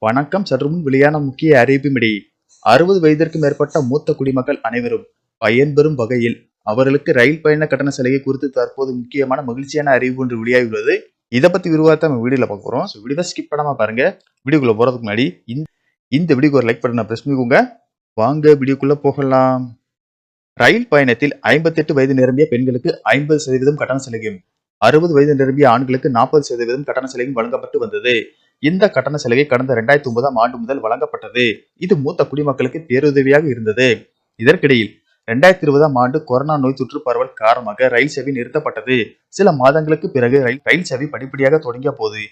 வணக்கம். சற்று முன் வெளியான முக்கிய அறிவிப்பின்படி 60 வயதிற்கு மேற்பட்ட மூத்த குடிமக்கள் அனைவரும் பயன்பெறும் வகையில் அவர்களுக்கு ரயில் பயண கட்டண சலுகை குறித்து தற்போது முக்கியமான மகிழ்ச்சியான அறிவிப்பு ஒன்று வெளியாகியுள்ளது. இதை பத்தி விரிவாக நம்ம வீடியோல பார்க்க போறோம். வீடியோ ஸ்கிப் பண்ணாம பாருங்க. வீடியோக்குள்ள போறதுக்கு முன்னாடி இந்த வீடியோக்கு ஒரு லைக் பட்டனை பிரஸ் பண்ணிக்கோங்க. வாங்க வீடியோக்குள்ள போகலாம். ரயில் பயணத்தில் 58 வயது நிரம்பிய பெண்களுக்கு 50% கட்டண சலுகையும் 60 வயது நிரம்பிய ஆண்களுக்கு 40% கட்டண சலுகையும் வழங்கப்பட்டு வந்தது. இந்த கட்டண சலுகை கடந்த 2009ஆம் ஆண்டு முதல் வழங்கப்பட்டது. இது மூத்த குடிமக்களுக்கு பேருதவியாக இருந்தது. இதற்கிடையில் 2020ஆம் ஆண்டு கொரோனா நோய் தொற்று பரவல் காரணமாக ரயில் சேவை நிறுத்தப்பட்டது. சில மாதங்களுக்கு பிறகு ரயில் சேவை படிப்படியாக தொடங்கிய போது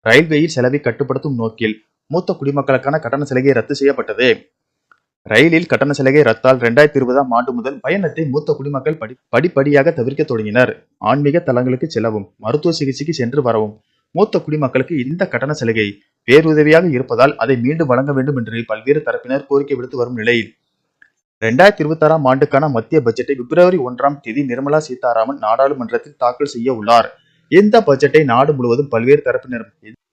ரயில்வேயில் செலவை கட்டுப்படுத்தும் நோக்கில் மூத்த குடிமக்களுக்கான கட்டண சலுகை ரத்து செய்யப்பட்டது. ரயிலில் கட்டண சலுகை ரத்தால் 2020ஆம் ஆண்டு முதல் பயணத்தை மூத்த குடிமக்கள் படிப்படியாக தவிர்க்க தொடங்கினர். ஆன்மீக தலங்களுக்கு செல்லவும், மருத்துவ சிகிச்சைக்கு சென்று வரவும் மூத்த குடிமக்களுக்கு இந்த கட்டண சலுகை பேருதவியாக இருப்பதால் அதை மீண்டும் வழங்க வேண்டும் என்று பல்வேறு தரப்பினர் கோரிக்கை விடுத்து வரும் நிலையில் 2026ஆம் ஆண்டுக்கான மத்திய பட்ஜெட்டை பிப்ரவரி 1ஆம் தேதி நிர்மலா சீதாராமன் நாடாளுமன்றத்தில் தாக்கல் செய்ய உள்ளார். இந்த பட்ஜெட்டை நாடு முழுவதும் பல்வேறு தரப்பினர்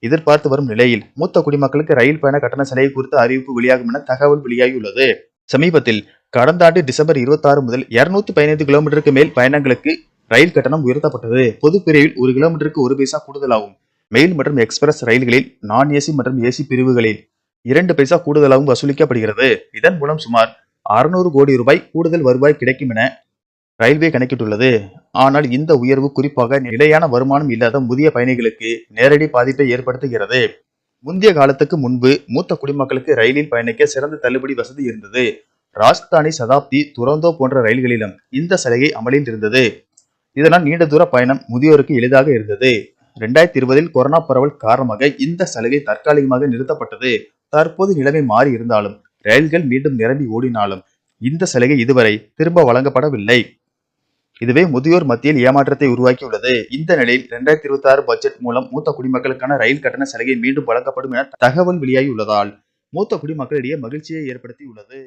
எதிர்பார்த்து வரும் நிலையில் மூத்த குடிமக்களுக்கு ரயில் பயண கட்டண சலுகை குறித்த அறிவிப்பு வெளியாகும் என தகவல் வெளியாகியுள்ளது. சமீபத்தில் கடந்த ஆண்டு டிசம்பர் 26 முதல் 215 கிலோமீட்டருக்கு மேல் பயணங்களுக்கு ரயில் கட்டணம் உயர்த்தப்பட்டது. பொது பிரிவில் 1 கிலோமீட்டருக்கு 1 பைசா கூடுதலாகும். மெயில் மற்றும் எக்ஸ்பிரஸ் ரயில்களில் நான் ஏசி மற்றும் ஏசி பிரிவுகளில் 2 பைசா கூடுதலாகவும் வசூலிக்கப்படுகிறது. இதன் மூலம் சுமார் 600 கோடி ரூபாய் கூடுதல் வருவாய் கிடைக்கும் என ரயில்வே கணக்கிட்டுள்ளது. ஆனால் இந்த உயர்வு குறிப்பாக நிலையான வருமானம் இல்லாத முதிய பயணிகளுக்கு நேரடி பாதிப்பை ஏற்படுத்துகிறது. முந்தைய காலத்துக்கு முன்பு மூத்த குடிமக்களுக்கு ரயிலில் பயணிக்க சிறந்த தள்ளுபடி வசதி இருந்தது. ராஜ்தானி, சதாப்தி, துரந்தோ போன்ற ரயில்களிலும் இந்த சலுகை அமலில் இருந்தது. இதனால் நீண்ட தூர பயணம் முதியோருக்கு எளிதாக இருந்தது. 2020இல் கொரோனா பரவல் காரணமாக இந்த சலுகை தற்காலிகமாக நிறுத்தப்பட்டது. தற்போது நிலைமை மாறி இருந்தாலும் ரயில்கள் மீண்டும் நிரம்பி ஓடினாலும் இந்த சலுகை இதுவரை திரும்ப வழங்கப்படவில்லை. இதுவே முதியோர் மத்தியில் ஏமாற்றத்தை உருவாக்கியுள்ளது. இந்த நிலையில் 2026 பட்ஜெட் மூலம் மூத்த குடிமக்களுக்கான ரயில் கட்டண சலுகை மீண்டும் வழங்கப்படும் என தகவல் வெளியாகியுள்ளதால் மூத்த குடிமக்களிடையே மகிழ்ச்சியை ஏற்படுத்தியுள்ளது.